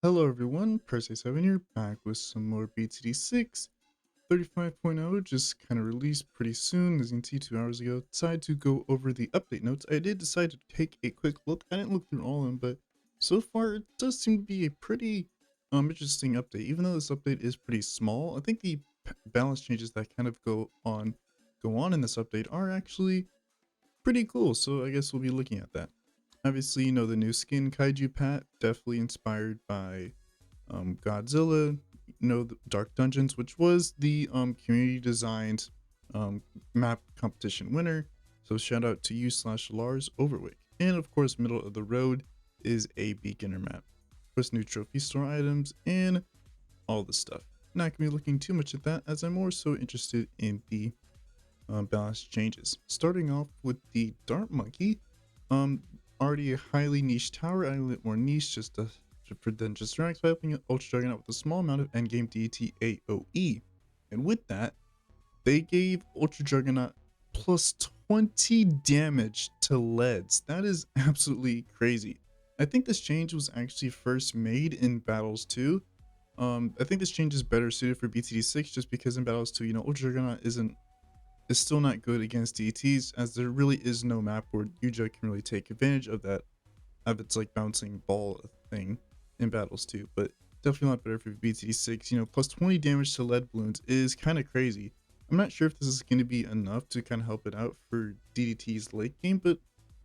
Hello everyone, Paragons here, back with some more BTD 6. 35.0 just kind of released pretty soon, as you can see 2 hours ago. Decided to go over the update notes. I did decide to take a quick look. I didn't look through all of them, but so far it does seem to be a pretty interesting update. Even though this update is pretty small, I think the balance changes that kind of go on in this update are actually pretty cool. So I guess we'll be looking at that. Obviously, you know, the new skin Kaiju Pat, definitely inspired by Godzilla, you know, the Dark Dungeons, which was the community designed map competition winner. So shout out to you / Lars Overwick. And of course, middle of the road is a beginner map. Of course, new trophy store items and all the stuff. Not gonna be looking too much at that, as I'm more so interested in the balance changes. Starting off with the Dart Monkey, um, already a highly niche tower, adding a little more niche just to prevent just ranks by helping Ultra Juggernaut with a small amount of endgame DT AoE. And with that, they gave Ultra Juggernaut plus 20 damage to leads. That is absolutely crazy. I think this change was actually first made in Battles 2. I think this change is better suited for BTD 6 just because in Battles 2, you know, Ultra Juggernaut is still not good against DTs, as there really is no map where Yuja can really take advantage of that, of its like bouncing ball thing in Battles 2, but definitely not better for BTD 6. You know, plus 20 damage to lead balloons is kind of crazy. I'm not sure if this is going to be enough to kind of help it out for DDT's late game, but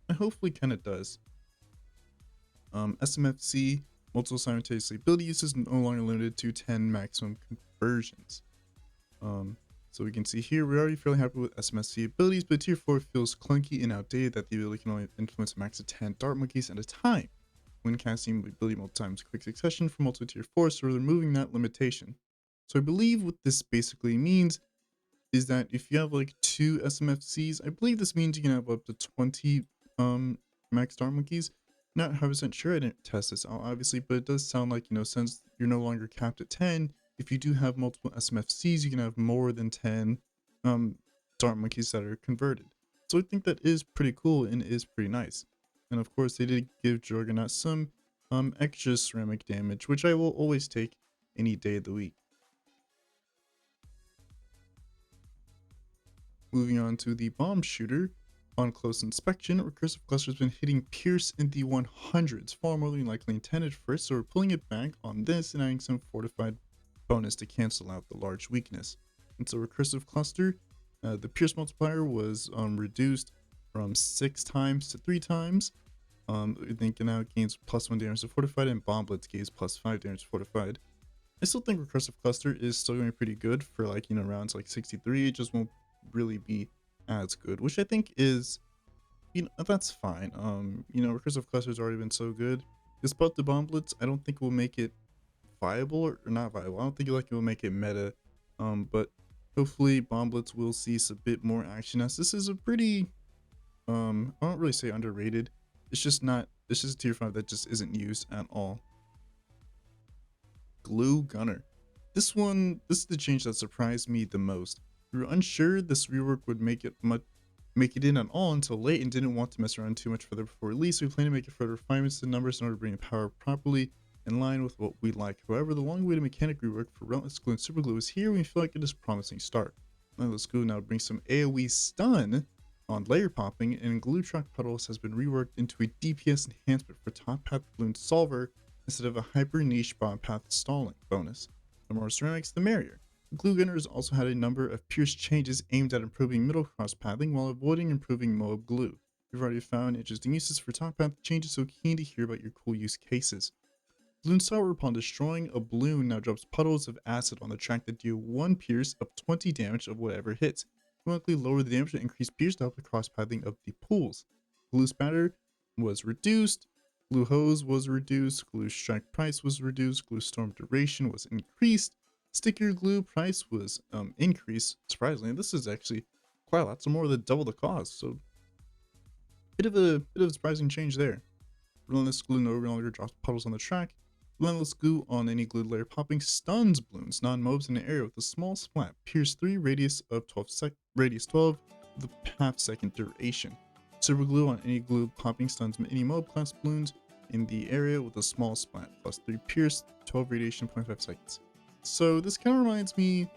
it hopefully kind of does. SMFC, multiple simultaneously ability uses, no longer limited to 10 maximum conversions. So we can see here, we're already fairly happy with SMSC abilities, but tier 4 feels clunky and outdated that the ability can only influence a max of 10 dart monkeys at a time when casting the ability multiple times quick succession for multiple tier 4, so we're removing that limitation. So I believe what this basically means is that if you have like 2 SMFCs, I believe this means you can have up to 20 max dart monkeys. Not 100% sure, I didn't test this out obviously, but it does sound like, you know, since you're no longer capped at 10, if you do have multiple SMFCs, you can have more than 10 dart monkeys that are converted. So I think that is pretty cool and is pretty nice. And of course, they did give Juggernaut some extra ceramic damage, which I will always take any day of the week. Moving on to the bomb shooter. On close inspection, recursive cluster has been hitting Pierce in the 100s, far more than likely intended first, so we're pulling it back on this and adding some fortified bonus to cancel out the large weakness. And so recursive cluster, the Pierce multiplier was reduced from 6 times to 3 times. I think now it gains plus 1 damage to fortified, and bomb blitz gains plus 5 damage to fortified. I still think recursive cluster is still going to be pretty good for, like, you know, rounds like 63. It just won't really be as good, which I think is, you know, that's fine. You know, recursive cluster has already been so good. Despite the bomb blitz, I don't think it will make it viable or not viable. I don't think it will make it meta. But hopefully bomb blitz will see a bit more action, as this is a pretty I don't really say underrated. It's just a tier 5 that just isn't used at all. Glue Gunner. This is the change that surprised me the most. We were unsure this rework would make it in at all until late, and didn't want to mess around too much further before release. We plan to make it further refinements to the numbers in order to bring power properly in line with what we like. However, the long-awaited mechanic rework for Relentless Glue and Super Glue is here. We feel like it is a promising start. Relentless Glue now brings some AoE stun on layer popping, and Glue Track Puddles has been reworked into a DPS enhancement for Top Path Balloon Solver instead of a hyper niche bottom path stalling bonus. The more ceramics, the merrier. Glue Gunner has also had a number of Pierce changes aimed at improving middle cross pathing while avoiding improving Moab Glue. We've already found interesting uses for top path changes, so keen to hear about your cool use cases. Bloon Sour, upon destroying a balloon, now drops puddles of acid on the track that deal 1 pierce of 20 damage of whatever hits. Dramatically lower the damage to increase pierce to help the cross pathing of the pools. Glue Spatter was reduced. Glue Hose was reduced. Glue Strike price was reduced. Glue Storm duration was increased. Sticker glue price was increased. Surprisingly, this is actually quite a lot, so more than double the cost. So bit of a surprising change there. Relentless Glue no longer drops puddles on the track. Relentless Glue on any glued layer popping stuns balloons, non-mobs in the area with a small splat. Pierce 3, radius 12 with a half second duration. Super Glue on any glue popping stuns any mob class balloons. in the area with a small splat, plus 3 pierce, 12 radiation, 0.5 seconds. So this kind of reminds me,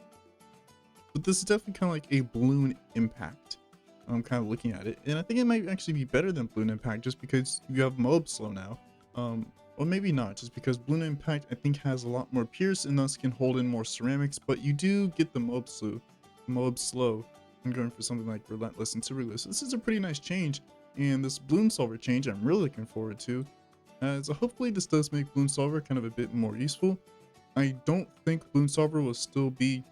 but this is definitely kind of like a Bloon impact. I'm kind of looking at it, and I think it might actually be better than Bloon impact just because you have mob slow now. Or maybe not, just because Bloon impact I think has a lot more pierce and thus can hold in more ceramics, but you do get the mob slow. I'm going for something like relentless and super glue. So this is a pretty nice change, and this Bloon solver change I'm really looking forward to. So hopefully this does make Bloon solver kind of a bit more useful. I don't think Bloon solver will still be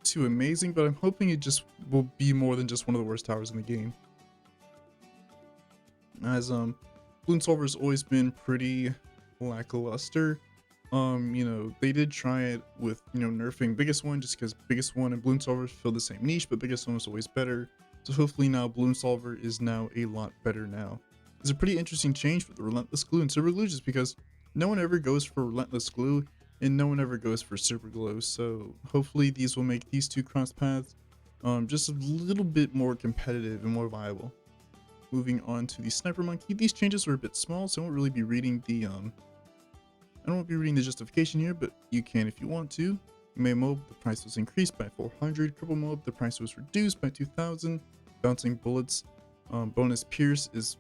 too amazing, but I'm hoping it just will be more than just one of the worst towers in the game. As Bloon solver's always been pretty lackluster. You know, they did try it with, you know, nerfing biggest one just because biggest one and Bloon solver fill the same niche, but biggest one was always better. So hopefully now Bloon solver is now a lot better now. It's a pretty interesting change for the relentless glue and super glue just because no one ever goes for relentless glue and no one ever goes for super glue. So hopefully these will make these two cross paths just a little bit more competitive and more viable. Moving on to the sniper monkey, these changes were a bit small, so I won't really be reading the I won't be reading the justification here, but you can if you want to. May mob, the price was increased by 400. Cripple mob, the price was reduced by 2,000. Bouncing bullets, bonus pierce was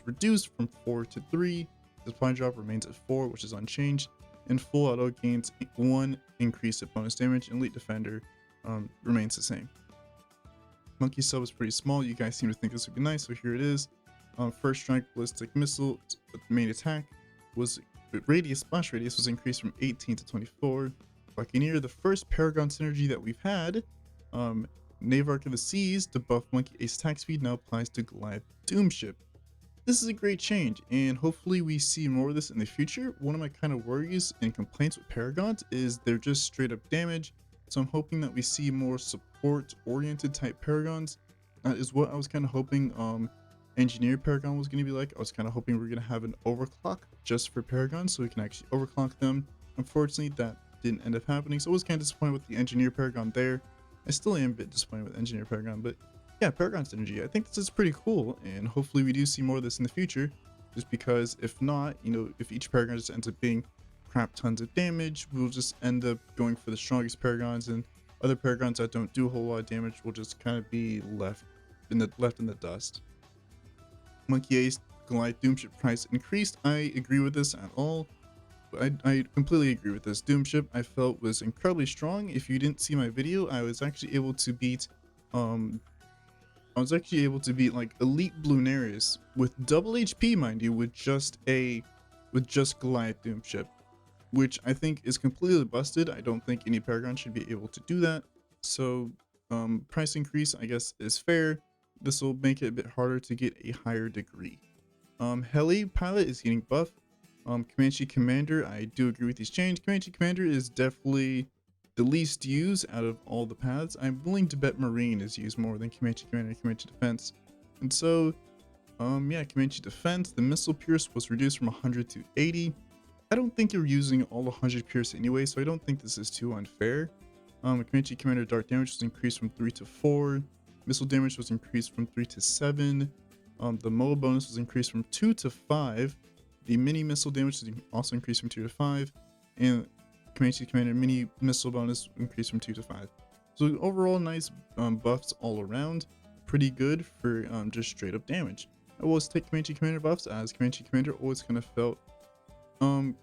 reduced from 4 to 3. The supply drop remains at 4, which is unchanged. And full auto gains 1 increase at bonus damage. And elite defender remains the same. Monkey sub is pretty small. You guys seem to think this would be nice, so here it is. First strike ballistic missile main attack was splash radius was increased from 18 to 24. Buccaneer, the first Paragon synergy that we've had. Navark of the Seas to buff Monkey Ace attack speed now applies to Goliath Doomship. This is a great change, and hopefully we see more of this in the future. One of my kind of worries and complaints with Paragons is they're just straight up damage, so I'm hoping that we see more support oriented type Paragons. That is what I was kind of hoping Engineer Paragon was going to be like. I was kind of hoping we were going to have an overclock just for Paragons so we can actually overclock them. Unfortunately that didn't end up happening, so I was kind of disappointed with the Engineer Paragon there. I still am a bit disappointed with Engineer Paragon, but yeah, Paragon synergy, I think this is pretty cool, and hopefully we do see more of this in the future, just because if not, you know, if each Paragon just ends up being crap tons of damage, we'll just end up going for the strongest Paragons, and other Paragons that don't do a whole lot of damage will just kind of be left in the dust. Monkey Ace Goliath Doomship price increased. I agree with this at all. I completely agree with this. Doomship I felt was incredibly strong. If you didn't see my video, I was actually able to beat like elite Bloonarius with double HP, mind you, with just Goliath Doomship, which I think is completely busted. I don't think any Paragon should be able to do that. So price increase I guess is fair. This will make it a bit harder to get a higher degree. Heli pilot is getting buffed. Comanche Commander, I do agree with these changes. Comanche Commander is definitely the least used out of all the paths. I'm willing to bet Marine is used more than Comanche Commander and Comanche Defense. And so, yeah, Comanche Defense, the missile pierce was reduced from 100 to 80. I don't think you're using all 100 pierce anyway, so I don't think this is too unfair. Comanche Commander dart damage was increased from 3 to 4. Missile damage was increased from 3 to 7. The MOA bonus was increased from 2 to 5. The mini missile damage was also increased from 2 to 5. And Comanche Commander mini missile bonus increased from 2 to 5. So overall nice buffs all around. Pretty good for just straight up damage. I always take Comanche Commander buffs, as Comanche Commander always kind of felt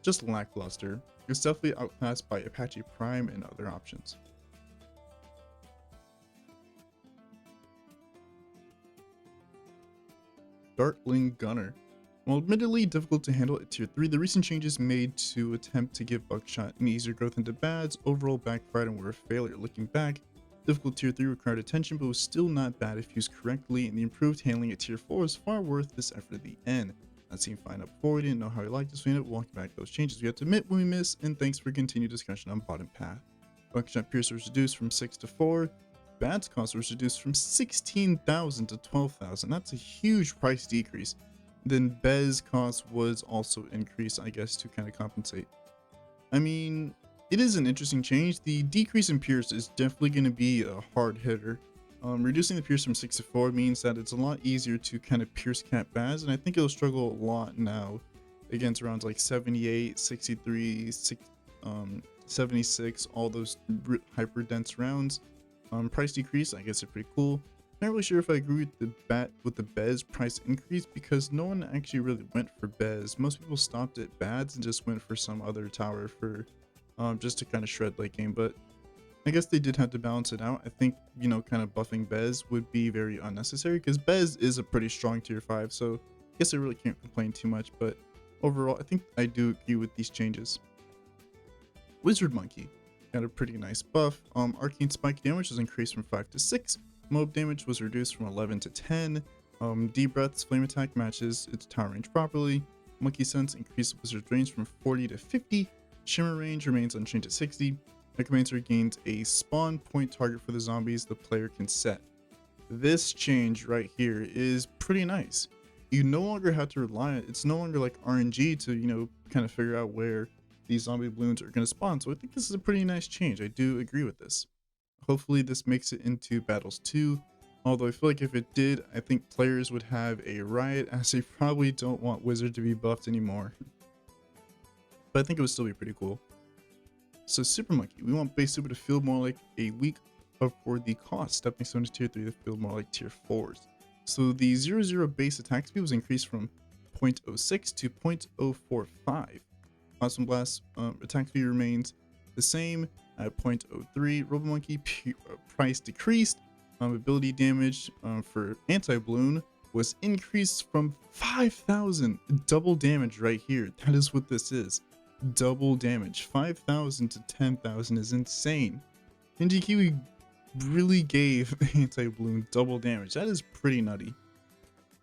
just lackluster. It's definitely outclassed by Apache Prime and other options. Dartling Gunner. While admittedly difficult to handle at tier 3, the recent changes made to attempt to give Buckshot an easier growth into bads overall backfired and were a failure. Looking back, difficult tier 3 required attention but was still not bad if used correctly, and the improved handling at tier 4 is far worth this effort at the end. That seemed fine up before, we didn't know how we liked this, we ended up walking back those changes we have to admit when we miss, and thanks for continued discussion on bottom path. Buckshot Piercer was reduced from 6 to 4. Bad's cost was reduced from 16,000 to 12,000. That's a huge price decrease. Then Bez cost was also increased, I guess, to kind of compensate. I mean, it is an interesting change. The decrease in Pierce is definitely going to be a hard hitter. Reducing the Pierce from 6 to 4 means that it's a lot easier to kind of Pierce cap Baz, and I think it'll struggle a lot now against rounds like 78, 63, 76, all those hyper dense rounds. Price decrease, I guess, are pretty cool. Not really sure if I agree with the Bez price increase, because no one actually really went for Bez. Most people stopped at Bads and just went for some other tower for just to kind of shred late game. But I guess they did have to balance it out. I think, you know, kind of buffing Bez would be very unnecessary, because Bez is a pretty strong tier 5, so I guess I really can't complain too much. But overall, I think I do agree with these changes. Wizard Monkey got a pretty nice buff. Arcane Spike damage was increased from 5 to 6. Mob damage was reduced from 11 to 10. D-Breath's flame attack matches its tower range properly. Monkey Sense increased Wizard's range from 40 to 50. Shimmer range remains unchanged at 60. Necromancer gains a spawn point target for the zombies the player can set. This change right here is pretty nice. You no longer have to rely on it's no longer like RNG to, you know, kind of figure out where these zombie balloons are going to spawn. So I think this is a pretty nice change. I do agree with this. Hopefully this makes it into battles too. Although I feel like if it did, I think players would have a riot, as they probably don't want Wizard to be buffed anymore. But I think it would still be pretty cool. So Super Monkey, we want base super to feel more like a weak up for the cost. Stepping stone to tier 3 to feel more like tier 4s. So the 0-0 base attack speed was increased from 0.06 to 0.045. Plasma Blast attack speed remains the same at 0.03. Robo Monkey price decreased. Ability damage for anti-Bloon was increased from 5,000. Double damage right here. That is what this is. Double damage. 5,000 to 10,000 is insane. NG Kiwi really gave anti-Bloon double damage. That is pretty nutty.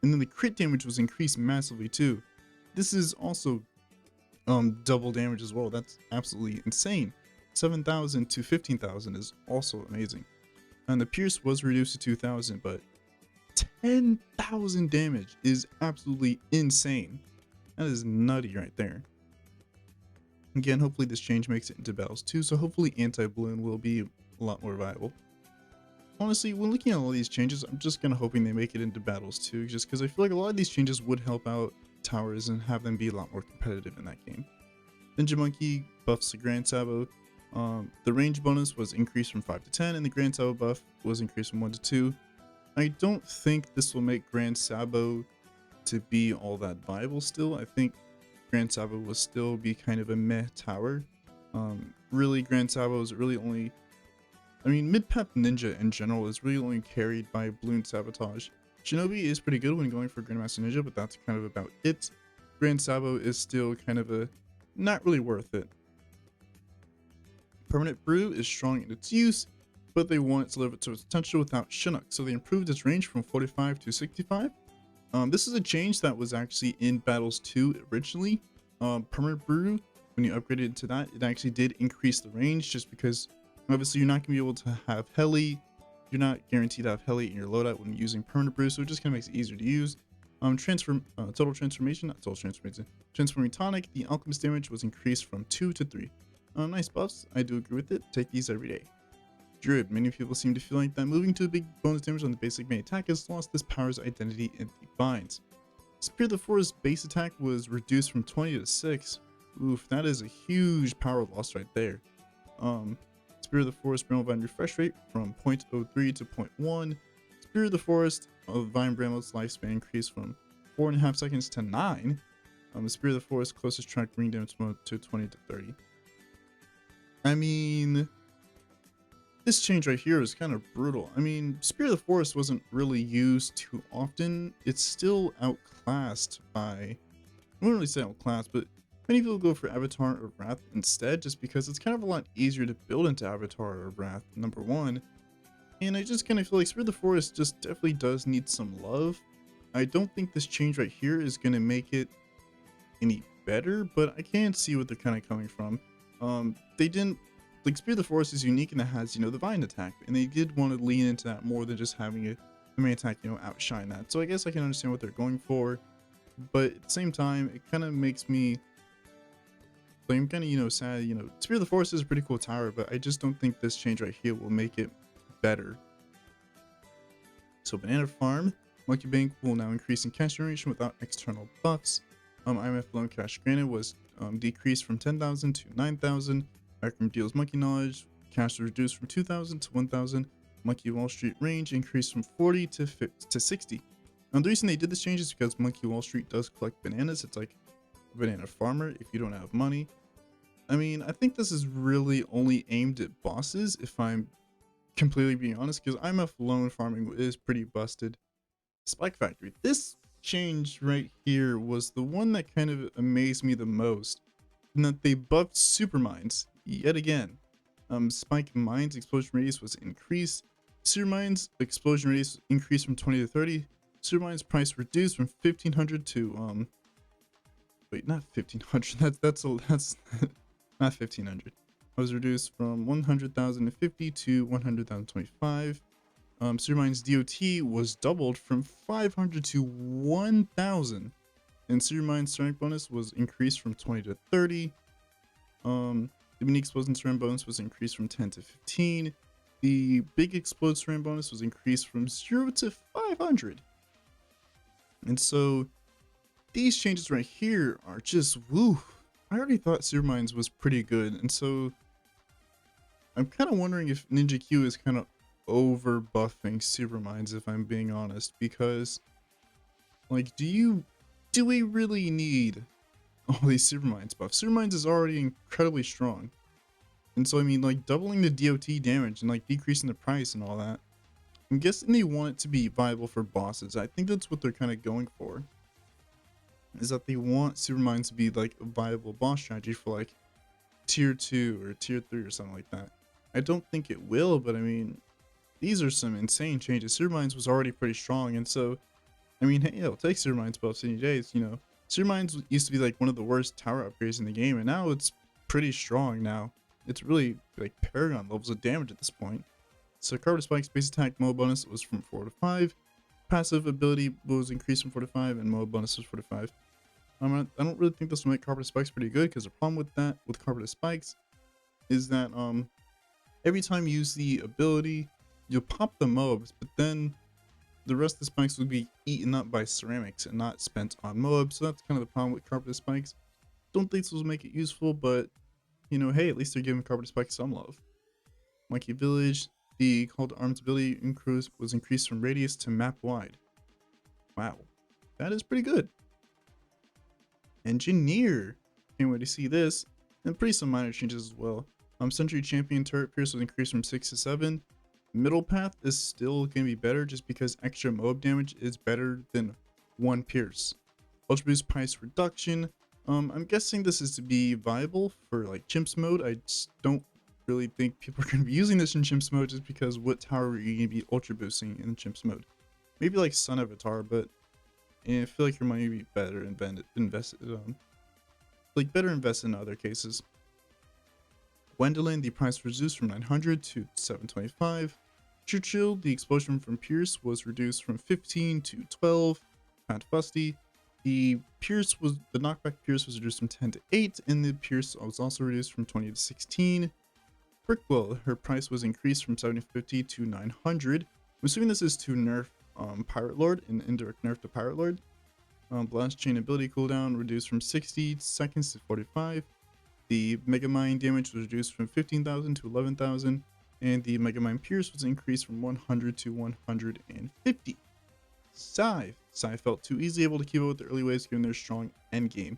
And then the crit damage was increased massively too. This is also double damage as well. That's absolutely insane. 7,000 to 15,000 is also amazing. And the pierce was reduced to 2,000, but 10,000 damage is absolutely insane. That is nutty right there. Again, hopefully this change makes it into battles too, so hopefully anti-Bloon will be a lot more viable. Honestly, when looking at all these changes, I'm just kind of hoping they make it into battles too, just because I feel like a lot of these changes would help out towers and have them be a lot more competitive in that game. Ninja Monkey buffs the Grand Sabo. The range bonus was increased from 5 to 10, and the Grand Sabo buff was increased from 1 to 2. I don't think this will make Grand Sabo to be all that viable still. I think Grand Sabo will still be kind of a meh tower. Really, Grand Sabo is really only... I mean, mid-pep Ninja in general is really only carried by Bloon Sabotage. Shinobi is pretty good when going for Grandmaster Ninja, but that's kind of about it. Grand Sabo is still kind of a... not really worth it. Permanent Brew is strong in its use, but they want it to live up to its potential without Chinook, so they improved its range from 45 to 65. This is a change that was actually in Battles 2 originally. Permanent Brew, when you upgraded it to that, it actually did increase the range, just because obviously you're not going to be able to have heli. You're not guaranteed to have heli in your loadout when using Permanent Brew, so it just kind of makes it easier to use. Total Transformation, not Total Transformation, Transforming Tonic, the Alchemist damage was increased from 2 to 3. Nice buffs, I do agree with it, take these every day. Druid, many people seem to feel like that moving to a big bonus damage on the basic main attack has lost this power's identity in the binds. Spear of the Forest base attack was reduced from 20 to 6. Oof, that is a huge power loss right there. Spear of the Forest Bramble Vine refresh rate from 0.03 to 0.1. Spear of the Forest of Vine Bramble's lifespan increased from 4.5 seconds to 9. Spear of the Forest closest track ring damage to 20 to 30. I mean, this change right here is kind of brutal. I mean, Spear of the Forest wasn't really used too often. It's still outclassed by, I wouldn't really say outclassed, but many people go for Avatar or Wrath instead, just because it's kind of a lot easier to build into Avatar or Wrath, number one. And I just kind of feel like Spear of the Forest just definitely does need some love. I don't think this change right here is going to make it any better, but I can see what they're kind of coming from. They didn't, like, Spear of the Forest is unique and it has, you know, the Vine attack, and they did want to lean into that more than just having the main attack, you know, outshine that. So I guess I can understand what they're going for, but at the same time, it kind of makes me, like, I'm kind of, you know, sad. You know, Spear of the Forest is a pretty cool tower, but I just don't think this change right here will make it better. So Banana Farm, Monkey Bank will now increase in cash generation without external buffs. IMF loan cash granted was decreased from 10,000 to 9,000. Backroom deals monkey knowledge cash was reduced from 2,000 to 1,000. Monkey Wall Street range increased from 40 to 60. The reason they did this change is because Monkey Wall Street does collect bananas. It's like a banana farmer if you don't have money. I mean, I think this is really only aimed at bosses, if I'm completely being honest, because IMF loan farming is pretty busted. Spike Factory. This change right here was the one that kind of amazed me the most, in that they buffed super mines yet again. Spike mines explosion radius was increased. Super mines explosion radius increased from 20 to 30. Super mines price reduced from 1,500 to wait, not 1,500. That's not 1,500. I was reduced from 100,050 to 100,025. Supermine's DOT was doubled from 500 to 1,000. And Supermine's strength bonus was increased from 20 to 30. The mini explosion strength bonus was increased from 10 to 15. The big explode strength bonus was increased from 0 to 500. And so these changes right here are just woo. I already thought Supermines was pretty good, and so I'm kind of wondering if Ninja Q is kind of over buffing Supermines, if I'm being honest, because like, do we really need all these Supermines buffs? Supermines is already incredibly strong, and so I mean, like, doubling the DOT damage and like decreasing the price and all that, I'm guessing they want it to be viable for bosses. I think that's what they're kind of going for, is that they want Supermines to be like a viable boss strategy for like tier 2 or tier 3 or something like that. I don't think it will, but I mean, these are some insane changes. Supermines was already pretty strong, and so I mean, hey, it'll take Supermines buffs any days, you know. Supermines used to be like one of the worst tower upgrades in the game, and now it's pretty strong now. It's really like Paragon levels of damage at this point. So Carpet Spike's base attack mode bonus was from 4 to 5. Passive ability was increased from 4 to 5, and mode bonus was 4 to 5. I don't really think this will make Carpet Spikes pretty good, because the problem with that, with Carpet Spikes, is that every time you use the ability, you'll pop the mobs, but then the rest of the spikes will be eaten up by ceramics and not spent on mobs. So that's kind of the problem with Carpet Spikes. Don't think this will make it useful, but you know, hey, at least they're giving Carpet Spikes some love. Monkey Village, the Call to Arms ability was increased from radius to map wide. Wow, that is pretty good. Engineer, can't wait to see this, and pretty some minor changes as well. Century Champion turret pierce was increased from 6 to 7. Middle path is still going to be better just because extra mob damage is better than 1 pierce. Ultra boost price reduction. I'm guessing this is to be viable for like chimps mode. I just don't really think people are going to be using this in chimps mode, just because what tower are you going to be ultra boosting in chimps mode? Maybe like Sun Avatar, but I feel like your money would be better invested better invested in other cases. Gwendolyn, the price reduced from 900 to 725. Churchill, the explosion from Pierce was reduced from 15 to 12. Pat Fusty, the knockback Pierce was reduced from 10 to 8, and the Pierce was also reduced from 20 to 16. Brickwell, her price was increased from 750 to 900. I'm assuming this is to nerf Pirate Lord, an indirect nerf to Pirate Lord. Blast Chain ability cooldown reduced from 60 seconds to 45. The Mega Mine damage was reduced from 15,000 to 11,000, and the Mega Mine Pierce was increased from 100 to 150. Scythe felt too easily able to keep up with the early waves given their strong endgame.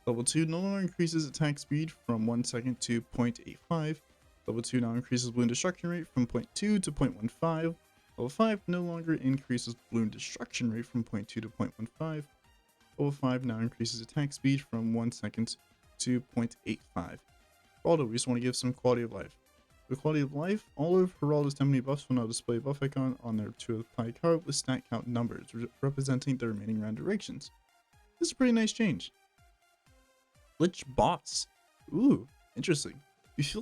Level 2 no longer increases attack speed from 1 second to 0.85. Level 2 now increases balloon destruction rate from 0.2 to 0.15. Level 5 no longer increases balloon destruction rate from 0.2 to 0.15. Level 5 now increases attack speed from 1 second to 0.85. Geraldo, we just want to give some quality of life. The quality of life, all of Geraldo's 10 buffs will now display a buff icon on their 2 apply card with stat count numbers, representing the remaining round durations. This is a pretty nice change. Lich boss. Ooh, interesting. We feel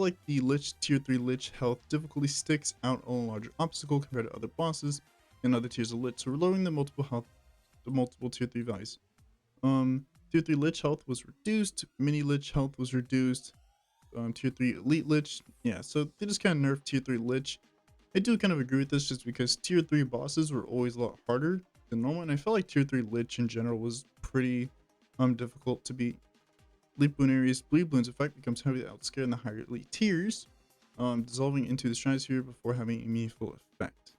like the Lich tier 3 Lich health difficulty sticks out on a larger obstacle compared to other bosses and other tiers of Lich, so we're lowering the multiple tier 3 values. Tier 3 Lich health was reduced, mini Lich health was reduced, tier 3 Elite Lich, yeah, so they just kind of nerfed tier 3 Lich. I do kind of agree with this just because tier 3 bosses were always a lot harder than normal, and I felt like tier 3 Lich in general was pretty difficult to beat. Bleed Bloonarius. Bleed Bloon's effect becomes heavily outscared in the higher elite tiers, dissolving into the stratosphere before having a meaningful effect.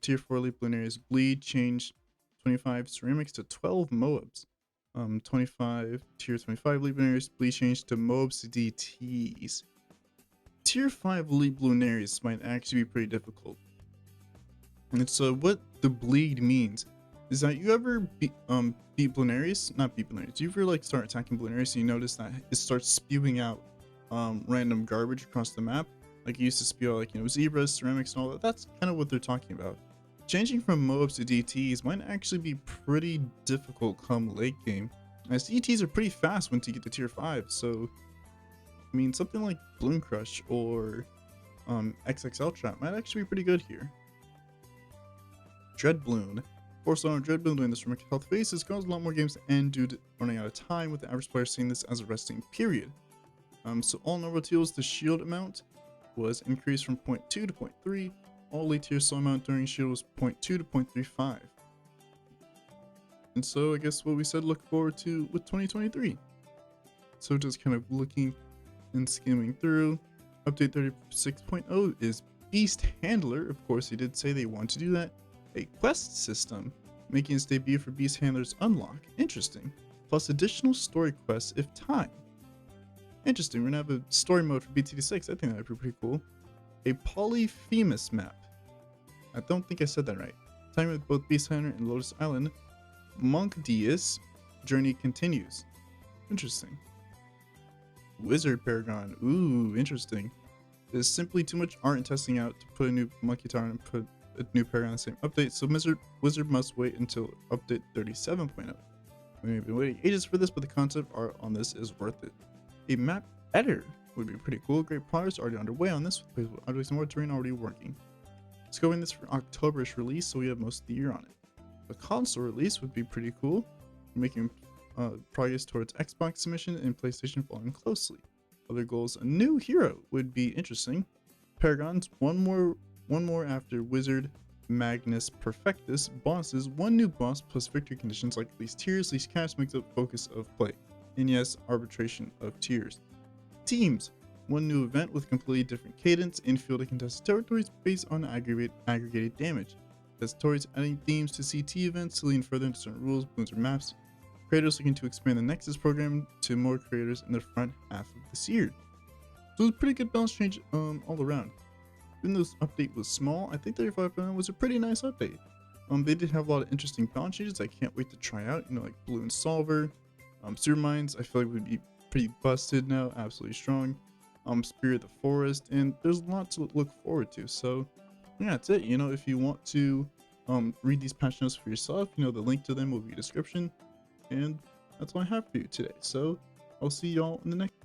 Tier 4 Elite Bloonarius Bleed changed 25 ceramics to 12 Moabs. 25 Tier 25 Elite Bloonarius Bleed changed to Moabs DTs. Tier 5 Elite Bloonarius might actually be pretty difficult. And so what the bleed means is that you ever beat Bloonarius, not beat Bloonarius, you ever like start attacking Bloonarius and you notice that it starts spewing out random garbage across the map, like it used to spew out, like, you know, zebras, ceramics, and all that. That's kind of what they're talking about. Changing from Moabs to DTs might actually be pretty difficult come late game, as DTs are pretty fast once you get to tier 5. So I mean, something like Bloon Crush or XXL Trap might actually be pretty good here. Dread Bloon. Force on Dread Bloon during this remake health phase has caused a lot more games to end due to running out of time, with the average player seeing this as a resting period. So all normal tiers, the shield amount was increased from 0.2 to 0.3. All late tier soul amount during shield was 0.2 to 0.35. And so I guess what we said look forward to with 2023. So just kind of looking and skimming through, update 36.0 is Beast Handler. Of course, they did say they want to do that. A quest system, making its debut for Beast Handler's unlock. Interesting. Plus additional story quests if time. Interesting, we're gonna have a story mode for BTD 6. I think that'd be pretty cool. A Polyphemus map. I don't think I said that right. Time with both Beast Handler and Lotus Island. Monk Deus journey continues. Interesting. Wizard Paragon. Ooh, interesting. There's simply too much art and testing out to put a new monkey tower and put a new Paragon on the same update, so Wizard must wait until update 37.0. We've been waiting ages for this, but the concept art on this is worth it. A map editor would be pretty cool. Great progress already underway on this, with playable objects and more terrain already working. Scoping this for Octoberish release, so we have most of the year on it. A console release would be pretty cool, making progress towards Xbox submission and PlayStation following closely. Other goals: a new hero would be interesting. Paragons, one more after Wizard Magnus Perfectus. Bosses, one new boss plus victory conditions like least tiers, least cash makes up focus of play. And yes, arbitration of tiers. Teams, one new event with completely different cadence, infield and contested territories based on aggregated damage. Territories adding themes to CT events to lean further into certain rules, balloons, or maps. Creators looking to expand the Nexus program to more creators in the front half of this year. So it's a pretty good balance change all around. Even though this update was small, I think 35.0 was a pretty nice update. They did have a lot of interesting balance changes I can't wait to try out, you know, like Bloon Solver, Sewer Mines, I feel like would be pretty busted now, absolutely strong. Spirit of the Forest, and there's a lot to look forward to. So yeah, that's it. You know, if you want to read these patch notes for yourself, you know, the link to them will be in the description. And that's all I have for you today. So I'll see y'all in the next